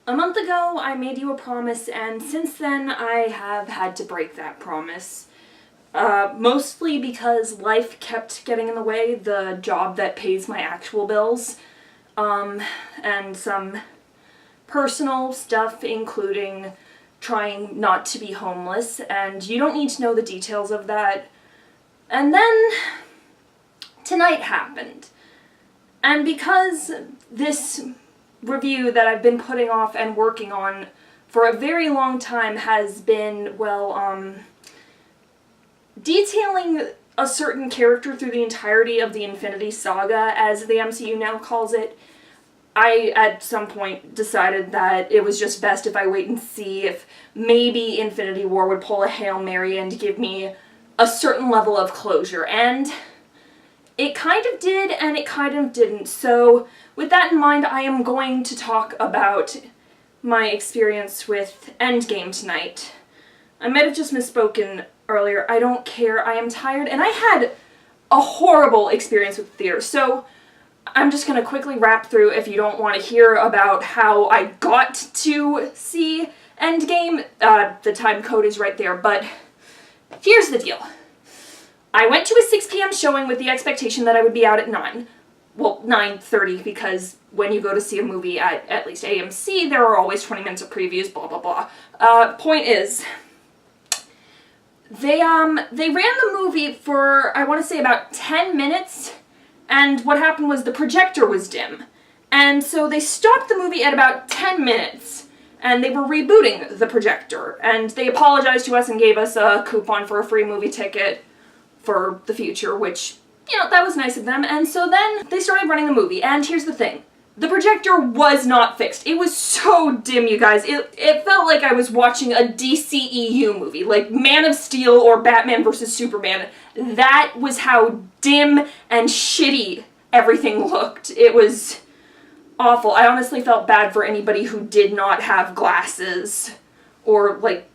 A month ago, I made you a promise, and since then, I have had to break that promise. Mostly because life kept getting in the way, the job that pays my actual bills, and some personal stuff, including trying not to be homeless, and you don't need to know the details of that. And then, tonight happened. And because this review that I've been putting off and working on for a very long time has been, well, detailing a certain character through the entirety of the Infinity Saga, as the MCU now calls it, I, at some point, decided that it was just best if I wait and see if maybe Infinity War would pull a Hail Mary and give me a certain level of closure, and it kind of did, and it kind of didn't. So, with that in mind, I am going to talk about my experience with Endgame tonight. I might have just misspoken earlier. I don't care. I am tired, and I had a horrible experience with the theater. So, I'm just going to quickly wrap through if you don't want to hear about how I got to see Endgame. The time code is right there, but here's the deal. I went to a 6 p.m. showing with the expectation that I would be out at 9. Well, 9:30, because when you go to see a movie at least AMC, there are always 20 minutes of previews, blah blah blah. Point is, they ran the movie for, I want to say, about 10 minutes, and what happened was the projector was dim. And so they stopped the movie at about 10 minutes, and they were rebooting the projector, and they apologized to us and gave us a coupon for a free movie ticket for the future, which, you know, that was nice of them. And so then they started running the movie, and here's the thing. The projector was not fixed. It was so dim, you guys. It felt like I was watching a DCEU movie, like Man of Steel or Batman vs. Superman. That was how dim and shitty everything looked. It was awful. I honestly felt bad for anybody who did not have glasses or, like,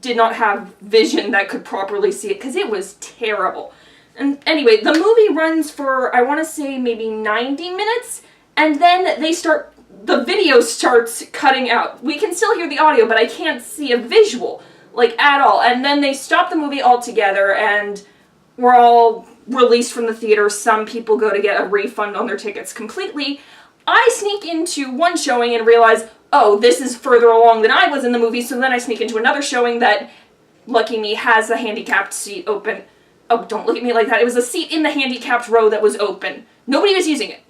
did not have vision that could properly see it, because it was terrible. And anyway, the movie runs for, I want to say, maybe 90 minutes, and then the video starts cutting out. We can still hear the audio, but I can't see a visual, like, at all. And then they stop the movie altogether, and we're all released from the theater. Some people go to get a refund on their tickets completely. I sneak into one showing and realize, oh, this is further along than I was in the movie, so then I sneak into another showing that, lucky me, has a handicapped seat open. Oh, don't look at me like that. It was a seat in the handicapped row that was open. Nobody was using it.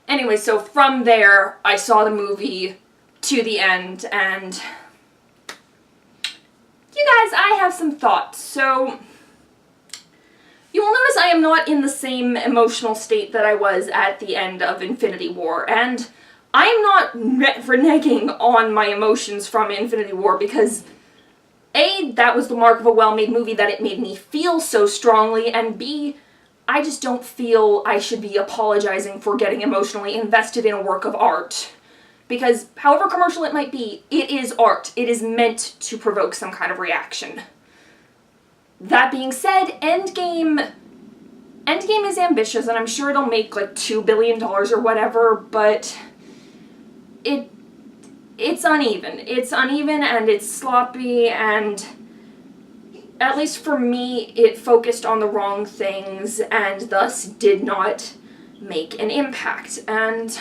Anyway, so from there, I saw the movie to the end, and you guys, I have some thoughts. So, you will notice I am not in the same emotional state that I was at the end of Infinity War, and I am not reneging on my emotions from Infinity War because, A, that was the mark of a well-made movie, that it made me feel so strongly, and B, I just don't feel I should be apologizing for getting emotionally invested in a work of art. Because, however commercial it might be, it is art. It is meant to provoke some kind of reaction. That being said, Endgame is ambitious, and I'm sure it'll make like $2 billion or whatever, but it's uneven. It's uneven, and it's sloppy, and at least for me, it focused on the wrong things, and thus did not make an impact. And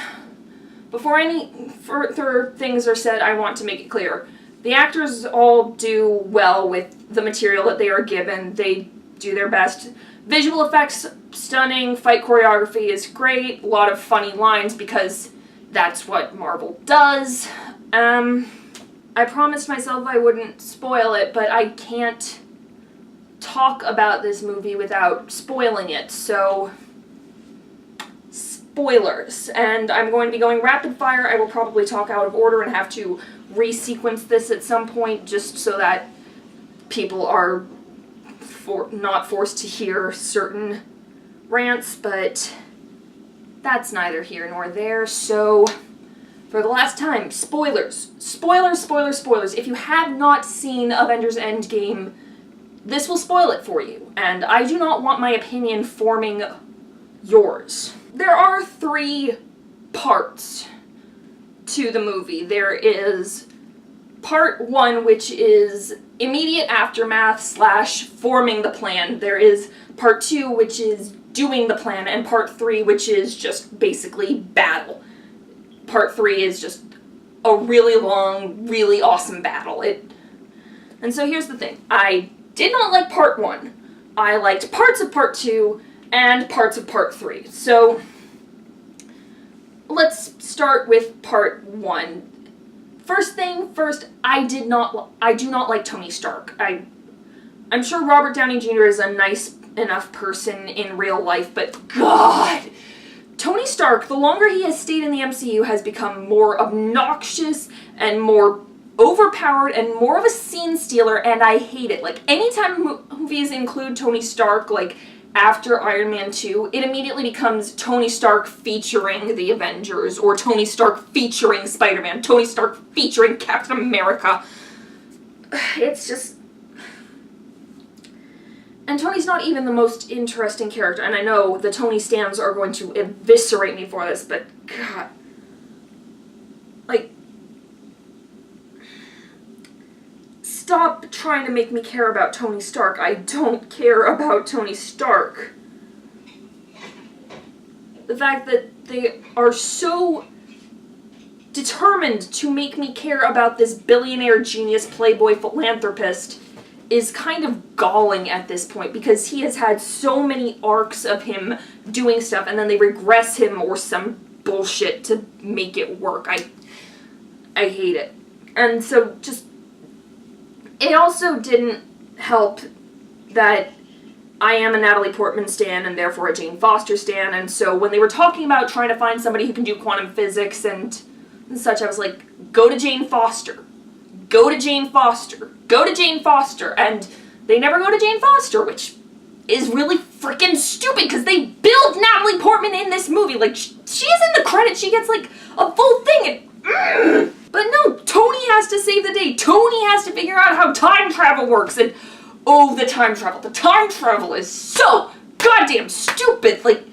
before any further things are said, I want to make it clear. The actors all do well with the material that they are given. They do their best. Visual effects, stunning. Fight choreography is great. A lot of funny lines, because that's what Marvel does. I promised myself I wouldn't spoil it, but I can't talk about this movie without spoiling it, so spoilers. And I'm going to be going rapid fire. I will probably talk out of order and have to resequence this at some point, just so that people are not forced to hear certain rants, but that's neither here nor there. So, for the last time, spoilers. Spoilers, spoilers, spoilers. If you have not seen Avengers Endgame, this will spoil it for you, and I do not want my opinion forming yours. There are 3 parts to the movie. There is part 1, which is immediate aftermath / forming the plan. There is part 2, which is doing the plan, and part 3, which is just basically battle. Part 3 is just a really long, really awesome battle. And so here's the thing. I did not like part 1. I liked parts of part 2 and parts of part 3. So let's start with part 1. First thing first, I do not like Tony Stark. I'm sure Robert Downey Jr. is a nice enough person in real life, but God, Tony Stark, the longer he has stayed in the MCU, has become more obnoxious and more overpowered and more of a scene stealer, and I hate it. Like, anytime movies include Tony Stark, like, after Iron Man 2, it immediately becomes Tony Stark featuring the Avengers, or Tony Stark featuring Spider-Man, Tony Stark featuring Captain America. It's just... And Tony's not even the most interesting character, and I know the Tony stans are going to eviscerate me for this, but God. Like, stop trying to make me care about Tony Stark. I don't care about Tony Stark. The fact that they are so determined to make me care about this billionaire genius playboy philanthropist is kind of galling at this point, because he has had so many arcs of him doing stuff and then they regress him or some bullshit to make it work. I hate it. And so just... It also didn't help that I am a Natalie Portman stan and therefore a Jane Foster stan, and so when they were talking about trying to find somebody who can do quantum physics and such, I was like, go to Jane Foster. Go to Jane Foster. Go to Jane Foster. And they never go to Jane Foster, which is really freaking stupid, because they build Natalie Portman in this movie. Like, she is in the credits. She gets, like, a full thing, and... But no, Tony has to save the day. Tony has to figure out how time travel works, and oh, the time travel. The time travel is so goddamn stupid. Like,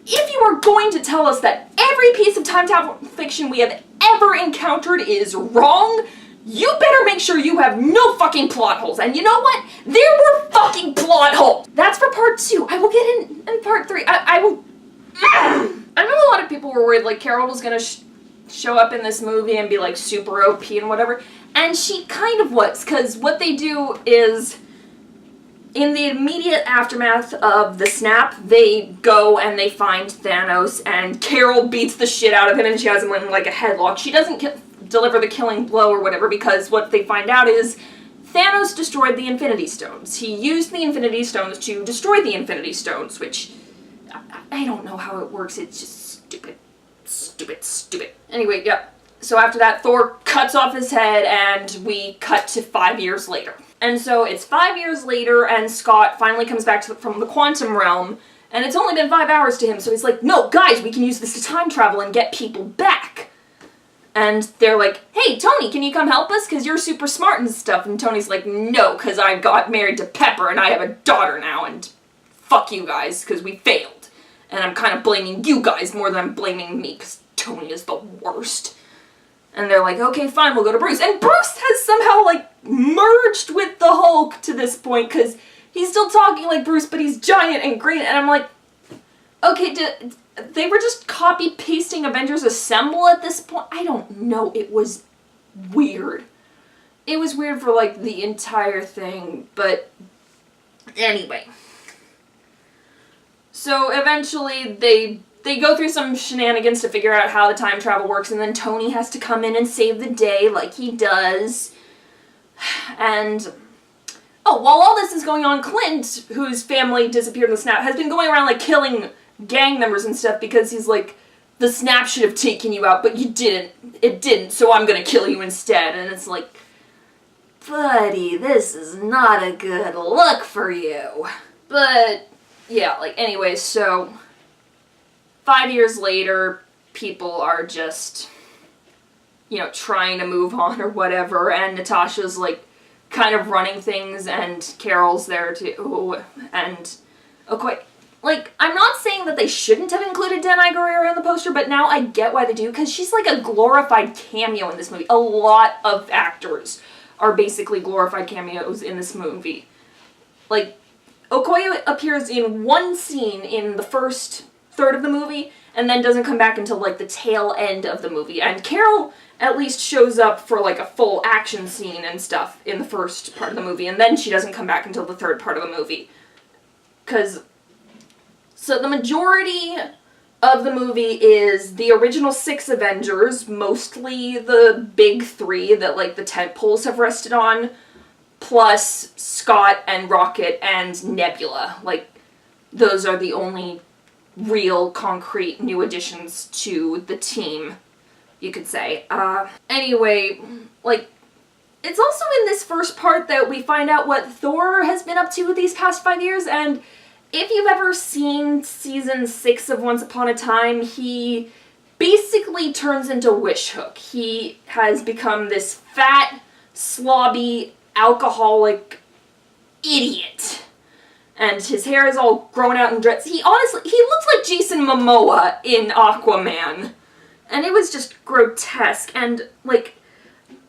if you are going to tell us that every piece of time travel fiction we have ever encountered is wrong, you better make sure you have no fucking plot holes. And you know what? There were fucking plot holes. That's for part 2. I will get in part 3. I will... I know a lot of people were worried, like, Carol was gonna show up in this movie and be, like, super OP and whatever. And she kind of was, because what they do is, in the immediate aftermath of the snap, they go and they find Thanos, and Carol beats the shit out of him, and she has him in, like, a headlock. She doesn't deliver the killing blow or whatever, because what they find out is Thanos destroyed the Infinity Stones. He used the Infinity Stones to destroy the Infinity Stones, which... I don't know how it works. It's just stupid. Stupid, stupid. Anyway, yep. So after that, Thor cuts off his head, and we cut to 5 years later. And so it's 5 years later, and Scott finally comes back from the quantum realm, and it's only been 5 hours to him, so he's like, no, guys, we can use this to time travel and get people back. And they're like, hey, Tony, can you come help us? Because you're super smart and stuff. And Tony's like, no, because I got married to Pepper, and I have a daughter now, and fuck you guys, because we failed. And I'm kind of blaming you guys more than I'm blaming me, because Tony is the worst. And they're like, okay, fine, we'll go to Bruce. And Bruce has somehow, like, merged with the Hulk to this point, because he's still talking like Bruce, but he's giant and green. And I'm like, okay, they were just copy-pasting Avengers Assemble at this point? I don't know. It was weird. It was weird for, like, the entire thing, but anyway. So eventually they go through some shenanigans to figure out how the time travel works, and then Tony has to come in and save the day like he does. And, oh, while all this is going on, Clint, whose family disappeared in the snap, has been going around, like, killing gang members and stuff because he's like, the snap should have taken you out, but you didn't. It didn't, so I'm gonna kill you instead. And it's like, buddy, this is not a good look for you. But... yeah, like, anyway, so 5 years later, people are just, you know, trying to move on or whatever, and Natasha's, like, kind of running things, and Carol's there too, and, okay, like, I'm not saying that they shouldn't have included Danai Gurira in the poster, but now I get why they do, because she's like a glorified cameo in this movie. A lot of actors are basically glorified cameos in this movie. Like, Okoye appears in one scene in the first third of the movie, and then doesn't come back until, like, the tail end of the movie. And Carol at least shows up for, like, a full action scene and stuff in the first part of the movie, and then she doesn't come back until the third part of the movie. So the majority of the movie is the original 6 Avengers, mostly the big 3 that, like, the tentpoles have rested on, plus Scott and Rocket and Nebula. Like, those are the only real, concrete, new additions to the team, you could say. Anyway, like, it's also in this first part that we find out what Thor has been up to these past 5 years, and if you've ever seen season 6 of Once Upon a Time, he basically turns into Wishhook. He has become this fat, slobby, alcoholic idiot. And his hair is all grown out and dreads. He looks like Jason Momoa in Aquaman. And it was just grotesque. And, like,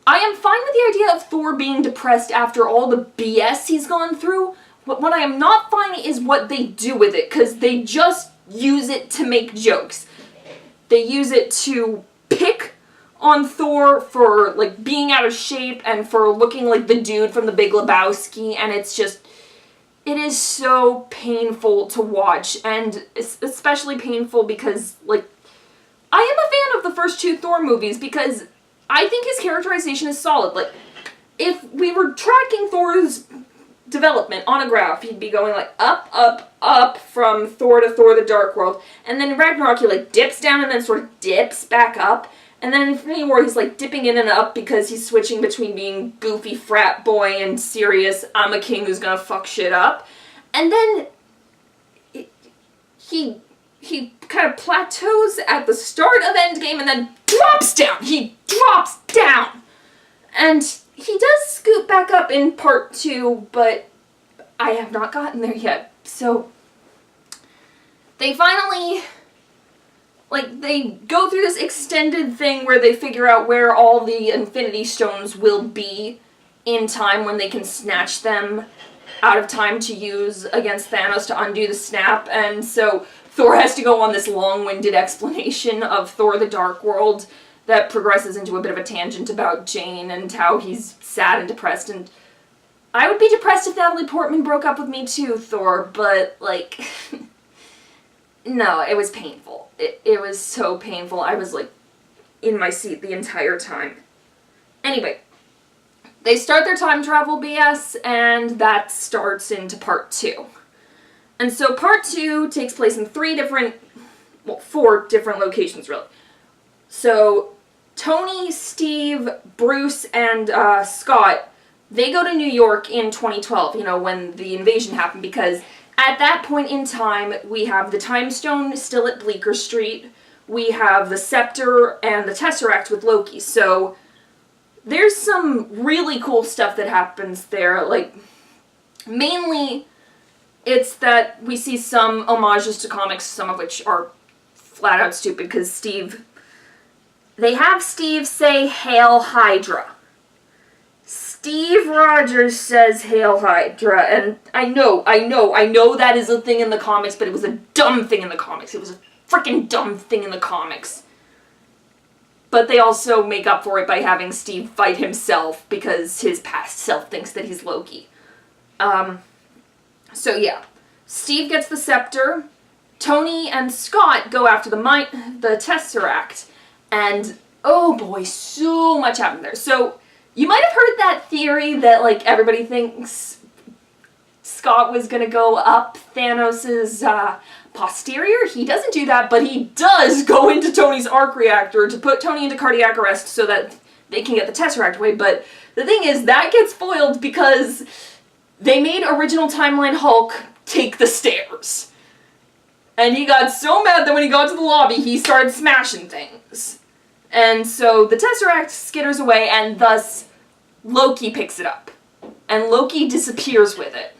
I am fine with the idea of Thor being depressed after all the BS he's gone through. But what I am not fine is what they do with it, because they just use it to make jokes. They use it to pick on Thor for, like, being out of shape and for looking like the dude from The Big Lebowski, and it's just, it is so painful to watch, and it's especially painful because, like, I am a fan of the first 2 Thor movies because I think his characterization is solid. Like, if we were tracking Thor's development on a graph, he'd be going like up, up, up from Thor to Thor the Dark World, and then in Ragnarok he like dips down and then sort of dips back up, and then in Infinity War he's like dipping in and up because he's switching between being goofy frat boy and serious I'm a king who's gonna fuck shit up, and then he kind of plateaus at the start of Endgame and then drops down. He drops down, and he does scoot back up in part 2, but I have not gotten there yet. So they finally, like, they go through this extended thing where they figure out where all the Infinity Stones will be in time when they can snatch them out of time to use against Thanos to undo the snap. And so Thor has to go on this long-winded explanation of Thor the Dark World that progresses into a bit of a tangent about Jane and how he's sad and depressed, and I would be depressed if Natalie Portman broke up with me too, Thor, but, like, no, it was painful. It was so painful. I was, like, in my seat the entire time. Anyway, they start their time travel BS, and that starts into part 2. And so part 2 takes place in 4 different locations, really. So Tony, Steve, Bruce, and Scott, they go to New York in 2012, you know, when the invasion happened, because at that point in time, we have the Time Stone still at Bleecker Street, we have the Scepter and the Tesseract with Loki, so there's some really cool stuff that happens there. Like, mainly, it's that we see some homages to comics, some of which are flat out stupid, because they have Steve say, "Hail Hydra." Steve Rogers says, "Hail Hydra," and I know that is a thing in the comics, but it was a dumb thing in the comics. It was a freaking dumb thing in the comics. But they also make up for it by having Steve fight himself, because his past self thinks that he's Loki. So yeah. Steve gets the Scepter, Tony and Scott go after the Tesseract, and oh boy, so much happened there. So, you might have heard that theory that, like, everybody thinks Scott was gonna go up Thanos' posterior. He doesn't do that, but he does go into Tony's arc reactor to put Tony into cardiac arrest so that they can get the Tesseract away. But the thing is, that gets foiled because they made original timeline Hulk take the stairs. And he got so mad that when he got to the lobby, he started smashing things. And so the Tesseract skitters away, and thus Loki picks it up. And Loki disappears with it.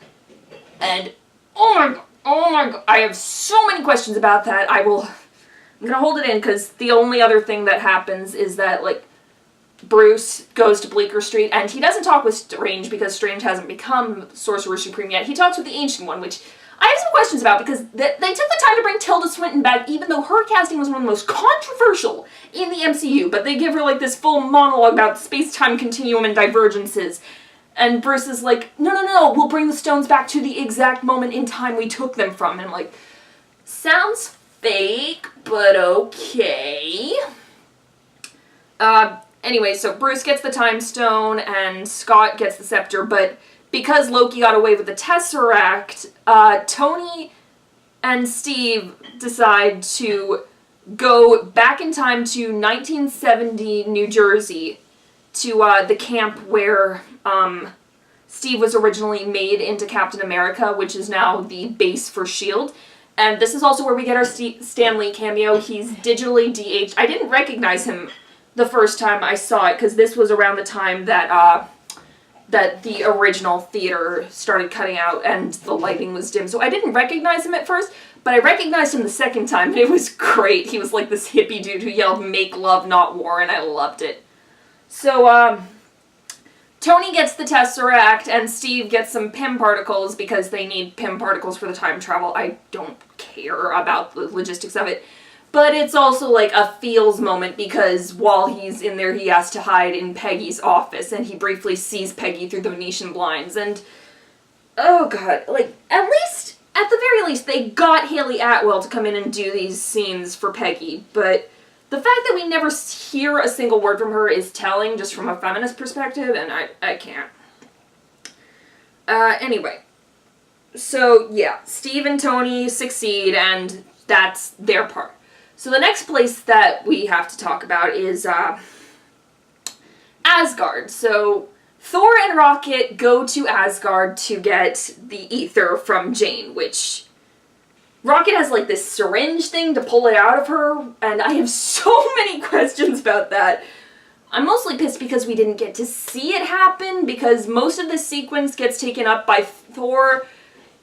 And, oh my god, Oh my god, I have so many questions about that. I'm gonna hold it in, because the only other thing that happens is that, like, Bruce goes to Bleecker Street, and he doesn't talk with Strange because Strange hasn't become Sorcerer Supreme yet. He talks with the Ancient One, which I have some questions about, because they took the time to bring Tilda Swinton back, even though her casting was one of the most controversial in the MCU, but they give her, like, this full monologue about space-time continuum and divergences. And Bruce is like, no, we'll bring the stones back to the exact moment in time we took them from. And I'm like, sounds fake, but okay. Anyway, so Bruce gets the Time Stone, and Scott gets the Scepter, but because Loki got away with the Tesseract, Tony and Steve decide to go back in time to 1970 New Jersey, to the camp where Steve was originally made into Captain America, which is now the base for S.H.I.E.L.D. And this is also where we get our Stan Lee cameo. He's digitally de-aged. I didn't recognize him the first time I saw it, because this was around the time that that the original theater started cutting out and the lighting was dim. So I didn't recognize him at first, but I recognized him the second time, and it was great. He was like this hippie dude who yelled, "Make love, not war," and I loved it. So, Tony gets the Tesseract, and Steve gets some Pym particles because they need Pym particles for the time travel. I don't care about the logistics of it. But it's also like a feels moment, because while he's in there, he has to hide in Peggy's office, and he briefly sees Peggy through the Venetian blinds, and oh god, like, at the very least, they got Haley Atwell to come in and do these scenes for Peggy, but the fact that we never hear a single word from her is telling, just from a feminist perspective, and I can't. Anyway. So, yeah, Steve and Tony succeed, and that's their part. So the next place that we have to talk about is, Asgard. So, Thor and Rocket go to Asgard to get the ether from Jane, which Rocket has, like, this syringe thing to pull it out of her, and I have so many questions about that. I'm mostly pissed because we didn't get to see it happen, because most of this sequence gets taken up by Thor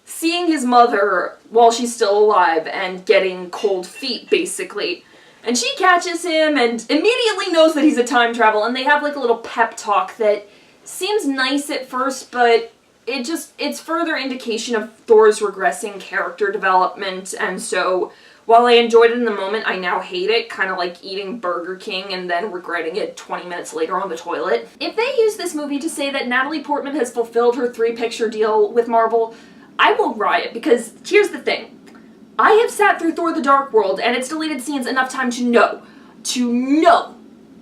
seeing his mother while she's still alive and getting cold feet, basically. And she catches him and immediately knows that he's a time travel, and they have, like, a little pep talk that seems nice at first, but it's further indication of Thor's regressing character development, and so while I enjoyed it in the moment, I now hate it, kind of like eating Burger King and then regretting it 20 minutes later on the toilet. If they use this movie to say that Natalie Portman has fulfilled her 3-picture deal with Marvel, I will riot, because here's the thing. I have sat through Thor: The Dark World and its deleted scenes enough time to know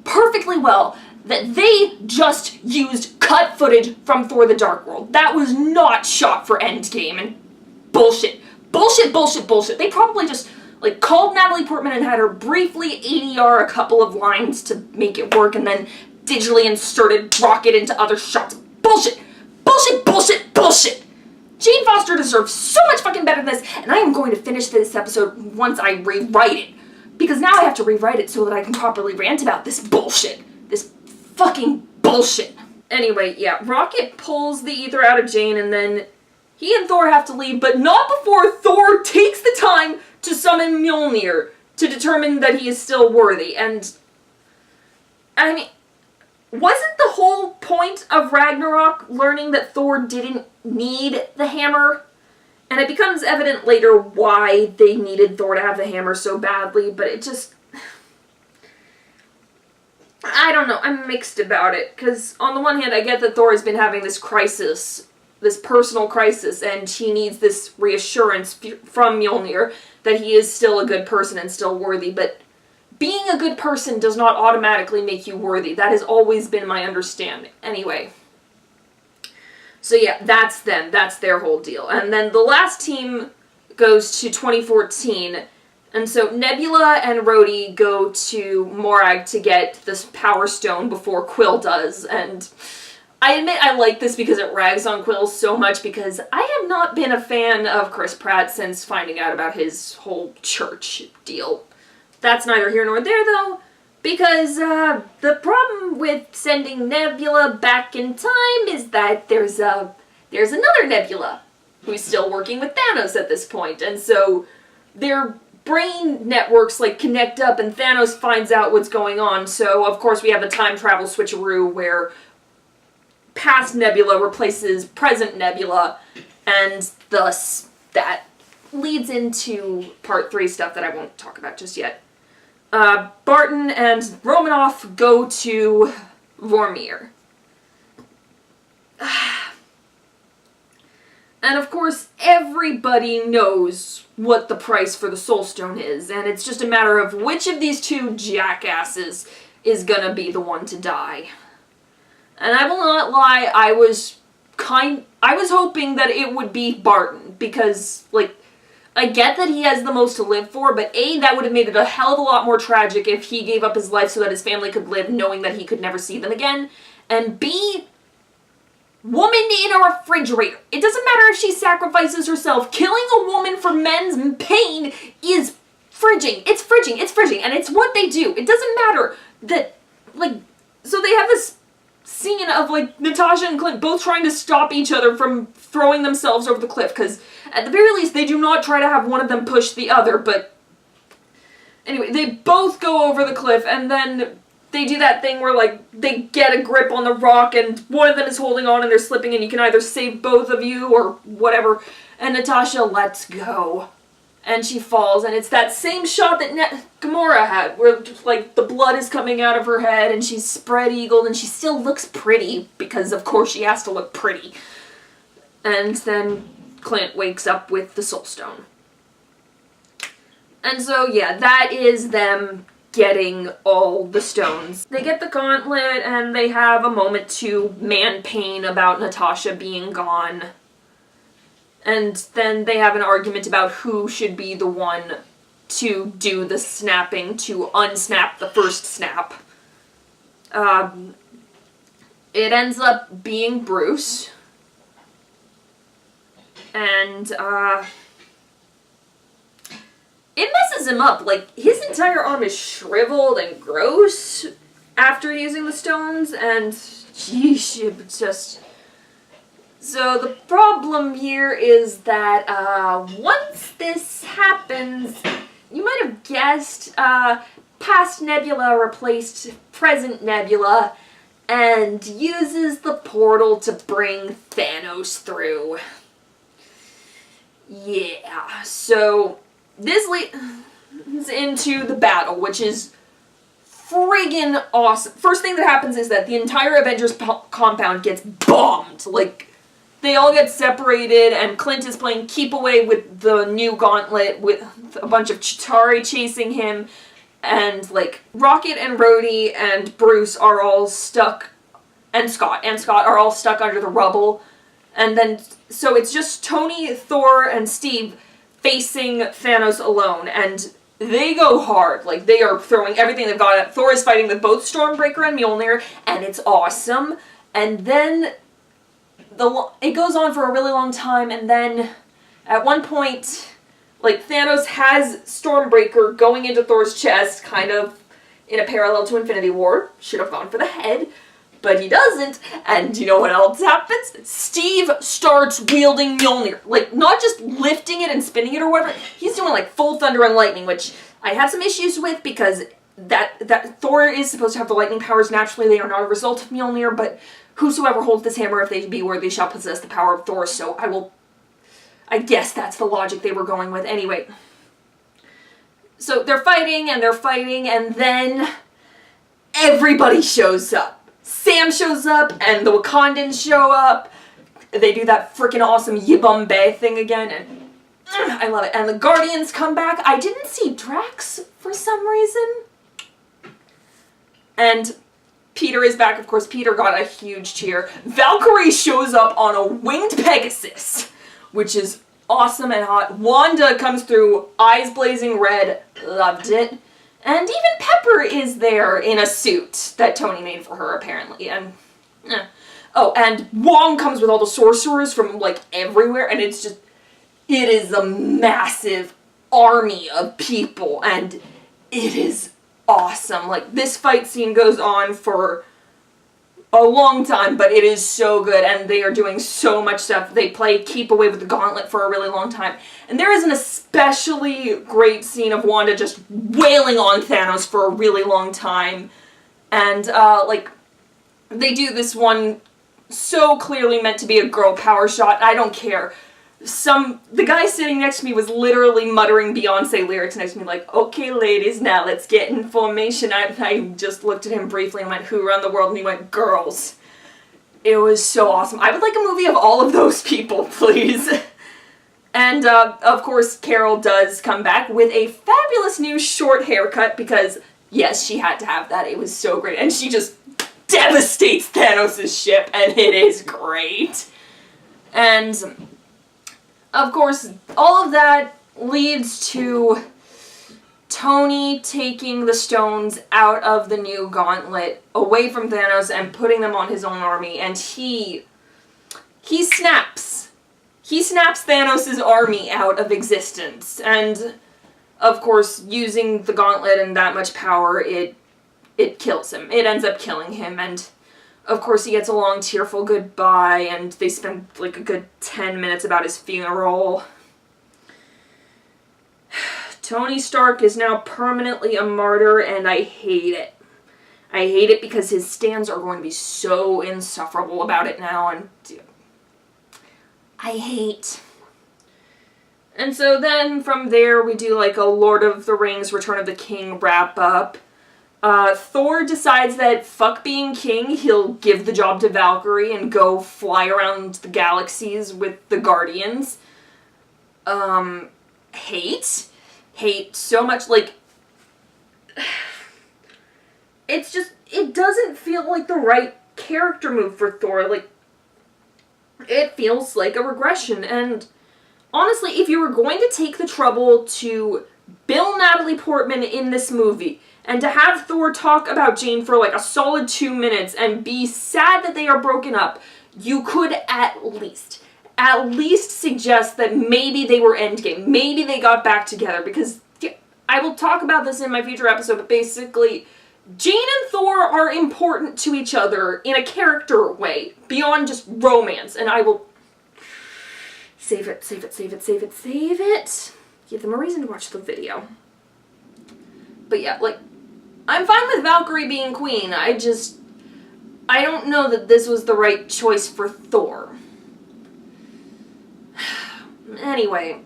perfectly well that they just used cut footage from Thor: The Dark World. That was not shot for Endgame, and bullshit. Bullshit. They probably just, like, called Natalie Portman and had her briefly ADR a couple of lines to make it work, and then digitally inserted Rocket into other shots. Bullshit. Jane Foster deserves so much fucking better than this, and I am going to finish this episode once I rewrite it. Because now I have to rewrite it so that I can properly rant about this bullshit. This fucking bullshit. Anyway, yeah, Rocket pulls the ether out of Jane, and then he and Thor have to leave, but not before Thor takes the time to summon Mjolnir to determine that he is still worthy. And, I mean, wasn't the whole point of Ragnarok learning that Thor didn't need the hammer? And it becomes evident later why they needed Thor to have the hammer so badly, but it just... I don't know, I'm mixed about it, because on the one hand I get that Thor has been having this crisis, this personal crisis, and he needs this reassurance from Mjolnir that he is still a good person and still worthy, but being a good person does not automatically make you worthy. That has always been my understanding. Anyway. So yeah, that's them. That's their whole deal. And then the last team goes to 2014. And so Nebula and Rhodey go to Morag to get this Power Stone before Quill does. And I admit I like this because it rags on Quill so much, because I have not been a fan of Chris Pratt since finding out about his whole church deal. That's neither here nor there, though, because the problem with sending Nebula back in time is that there's another Nebula who's still working with Thanos at this point, and so their brain networks, like, connect up, and Thanos finds out what's going on, so of course we have a time travel switcheroo where past Nebula replaces present Nebula, and thus that leads into part 3 stuff that I won't talk about just yet. Barton and Romanoff go to Vormir. And of course, everybody knows what the price for the Soul Stone is, and it's just a matter of which of these two jackasses is gonna be the one to die. And I will not lie, I was hoping that it would be Barton, because, like, I get that he has the most to live for, but A, that would have made it a hell of a lot more tragic if he gave up his life so that his family could live knowing that he could never see them again, and B, woman in a refrigerator. It doesn't matter if she sacrifices herself. Killing a woman for men's pain is fridging. It's fridging, and it's what they do. It doesn't matter that, like, so they have this scene of, like, Natasha and Clint both trying to stop each other from throwing themselves over the cliff, because at the very least they do not try to have one of them push the other, but anyway, they both go over the cliff, and then they do that thing where, like, they get a grip on the rock and one of them is holding on and they're slipping and you can either save both of you or whatever. And Natasha lets go. And she falls, and it's that same shot that Gamora had, where, like, the blood is coming out of her head and she's spread-eagled and she still looks pretty, because of course she has to look pretty. And then Clint wakes up with the Soul Stone. And so, yeah, that is them getting all the stones. They get the gauntlet, and they have a moment to man-pain about Natasha being gone. And then they have an argument about who should be the one to do the snapping, to unsnap the first snap. It ends up being Bruce. And, it messes him up. Like, his entire arm is shriveled and gross after using the stones, and sheesh, it's just... So the problem here is that, once this happens, you might have guessed, past Nebula replaced present Nebula, and uses the portal to bring Thanos through. Yeah, so this leads into the battle, which is friggin' awesome. First thing that happens is that the entire Avengers compound gets bombed. Like, they all get separated, and Clint is playing keep away with the new gauntlet with a bunch of Chitauri chasing him, and, like, Rocket and Rhodey and Bruce are all stuck, and Scott are all stuck under the rubble. And then, so it's just Tony, Thor, and Steve facing Thanos alone, and they go hard. Like, they are throwing everything they've got at. Thor is fighting with both Stormbreaker and Mjolnir, and it's awesome. And then it goes on for a really long time, and then at one point, like, Thanos has Stormbreaker going into Thor's chest, kind of in a parallel to Infinity War. Should have gone for the head, but he doesn't, and you know what else happens? Steve starts wielding Mjolnir. Like, not just lifting it and spinning it or whatever, he's doing, like, full thunder and lightning, which I have some issues with, because that Thor is supposed to have the lightning powers naturally. They are not a result of Mjolnir, but whosoever holds this hammer, if they be worthy, shall possess the power of Thor, so I guess that's the logic they were going with. Anyway, so they're fighting, and then everybody shows up. Sam shows up, and the Wakandans show up. They do that freaking awesome Yibambe thing again, and I love it. And the Guardians come back. I didn't see Drax for some reason. And Peter is back. Of course, Peter got a huge cheer. Valkyrie shows up on a winged Pegasus, which is awesome and hot. Wanda comes through, eyes blazing red. Loved it. And even Pepper is there in a suit that Tony made for her, apparently. And, oh, and Wong comes with all the sorcerers from, like, everywhere, and it is a massive army of people, and it is awesome. Like, this fight scene goes on for a long time, but it is so good, and they are doing so much stuff. They play Keep Away with the Gauntlet for a really long time, and there is an especially great scene of Wanda just wailing on Thanos for a really long time, and, like, they do this one so clearly meant to be a girl power shot. I don't care. The guy sitting next to me was literally muttering Beyonce lyrics next to me, like, okay, ladies, now let's get in formation. I just looked at him briefly and went, who run the world? And he went, girls. It was so awesome. I would like a movie of all of those people, please. And, of course, Carol does come back with a fabulous new short haircut, because, yes, she had to have that. It was so great. And she just devastates Thanos' ship, and it is great. And of course, all of that leads to Tony taking the stones out of the new gauntlet, away from Thanos, and putting them on his own army, and he snaps. He snaps Thanos' army out of existence, and of course, using the gauntlet and that much power, it kills him. It ends up killing him, and of course he gets a long tearful goodbye, and they spend like a good 10 minutes about his funeral. Tony Stark is now permanently a martyr, and I hate it. I hate it because his stands are going to be so insufferable about it now, and I hate. And so then from there we do like a Lord of the Rings Return of the King wrap up. Thor decides that fuck being king, he'll give the job to Valkyrie and go fly around the galaxies with the Guardians. Hate so much, like, it's just, it doesn't feel like the right character move for Thor, like, it feels like a regression, and honestly, if you were going to take the trouble to bill Natalie Portman in this movie, and to have Thor talk about Jane for like a solid 2 minutes and be sad that they are broken up, you could at least suggest that maybe they were Endgame. Maybe they got back together, because I will talk about this in my future episode, but basically, Jane and Thor are important to each other in a character way, beyond just romance, and I will save it. Give them a reason to watch the video. But yeah, like, I'm fine with Valkyrie being queen. I don't know that this was the right choice for Thor. Anyway,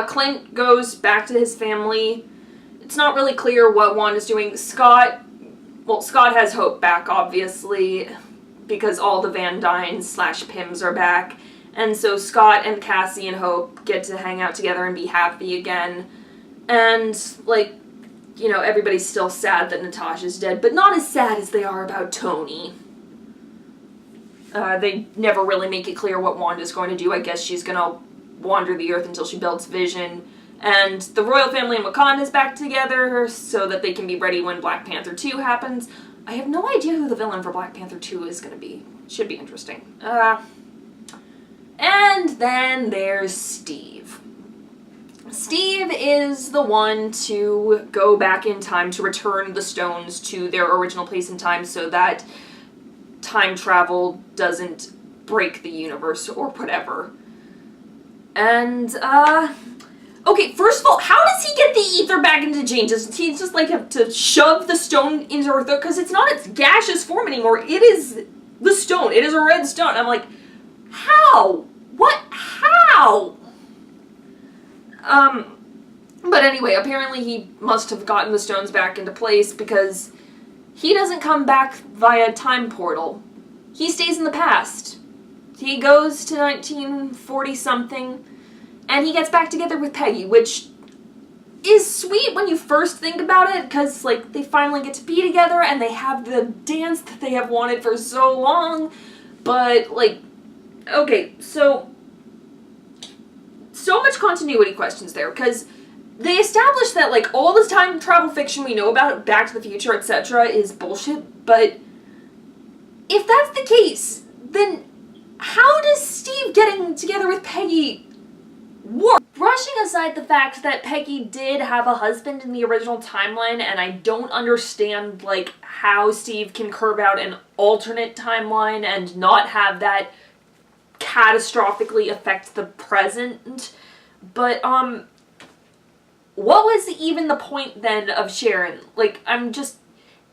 Clint goes back to his family. It's not really clear what Wanda's doing. Scott has Hope back, obviously, because all the Van Dynes / Pyms are back. And so Scott and Cassie and Hope get to hang out together and be happy again. And, like, you know, everybody's still sad that Natasha's dead, but not as sad as they are about Tony. They never really make it clear what Wanda's going to do. I guess she's gonna wander the earth until she builds Vision. And the royal family in Wakanda's back together so that they can be ready when Black Panther 2 happens. I have no idea who the villain for Black Panther 2 is gonna be. Should be interesting. And then there's Steve. Steve is the one to go back in time to return the stones to their original place in time so that time travel doesn't break the universe or whatever. And, okay, first of all, how does he get the ether back into Jane? Does he just, like, have to shove the stone into her throat? Because it's not its gaseous form anymore. It is the stone. It is a red stone. I'm like, how? What? How? But anyway, apparently he must have gotten the stones back into place because he doesn't come back via time portal. He stays in the past. He goes to 1940-something, and he gets back together with Peggy, which is sweet when you first think about it, because, like, they finally get to be together, and they have the dance that they have wanted for so long, but, like, okay, so much continuity questions there, because they established that, like, all this time travel fiction we know about Back to the Future, etc. is bullshit, but if that's the case, then how does Steve getting together with Peggy work? brushing aside the fact that Peggy did have a husband in the original timeline, and I don't understand, like, how Steve can carve out an alternate timeline and not have that catastrophically affect the present. But, what was even the point then of Sharon? Like,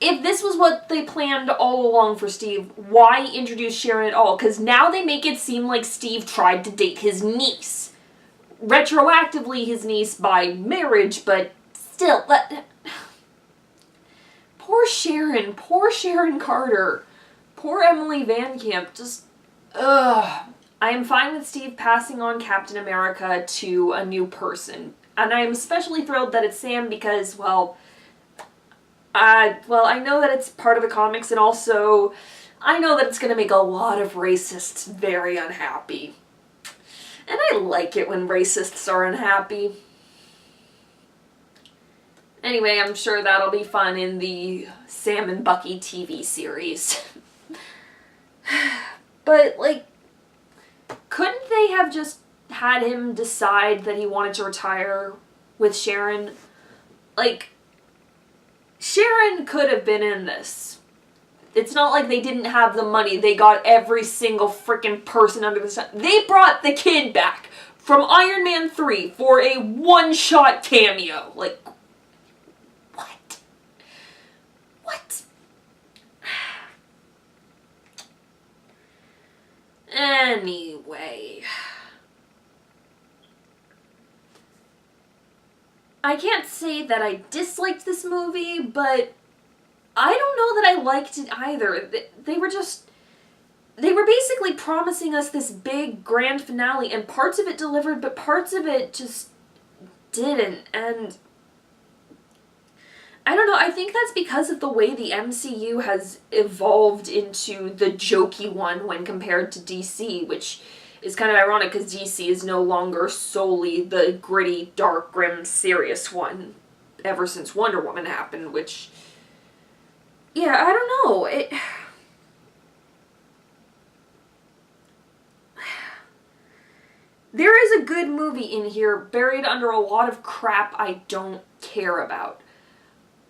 if this was what they planned all along for Steve, why introduce Sharon at all? Because now they make it seem like Steve tried to date his niece. Retroactively his niece by marriage, but still, poor Sharon Carter, poor Emily Van Camp, just, ugh. I am fine with Steve passing on Captain America to a new person, and I am especially thrilled that it's Sam because, well, I know that it's part of the comics, and also, I know that it's going to make a lot of racists very unhappy. And I like it when racists are unhappy. Anyway, I'm sure that'll be fun in the Sam and Bucky TV series. But, like, couldn't they have just had him decide that he wanted to retire with Sharon? Like, Sharon could have been in this. It's not like they didn't have the money. They got every single freaking person under the sun. They brought the kid back from Iron Man 3 for a one-shot cameo. Like, what? What? Anyway. I can't say that I disliked this movie, but I don't know that I liked it either. They were basically promising us this big grand finale, and parts of it delivered, but parts of it just didn't, and I don't know, I think that's because of the way the MCU has evolved into the jokey one when compared to DC, which is kind of ironic because DC is no longer solely the gritty, dark, grim, serious one ever since Wonder Woman happened, which, yeah, I don't know, there is a good movie in here buried under a lot of crap I don't care about.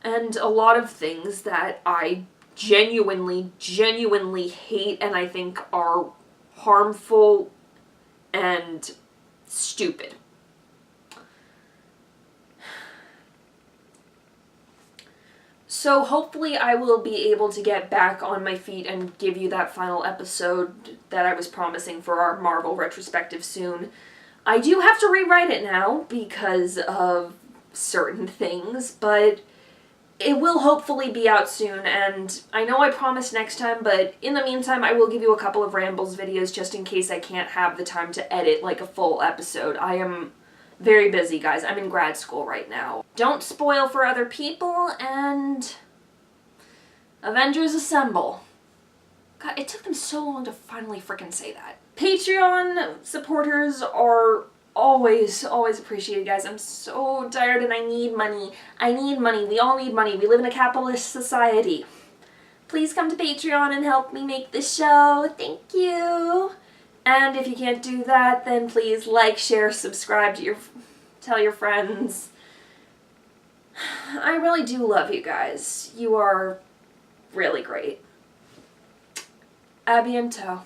And a lot of things that I genuinely hate and I think are harmful and stupid. So hopefully I will be able to get back on my feet and give you that final episode that I was promising for our Marvel retrospective soon. I do have to rewrite it now because of certain things, but it will hopefully be out soon, and I know I promised next time, but in the meantime I will give you a couple of Rambles videos just in case I can't have the time to edit like a full episode. I am very busy, guys. I'm in grad school right now. Don't spoil for other people, and Avengers Assemble. God, it took them so long to finally frickin' say that. Patreon supporters are always appreciated, guys. I'm so tired and I need money. I need money. We all need money. We live in a capitalist society. Please come to Patreon and help me make this show. Thank you. And if you can't do that, then please like, share, subscribe to tell your friends. I really do love you guys. You are really great. A bientôt.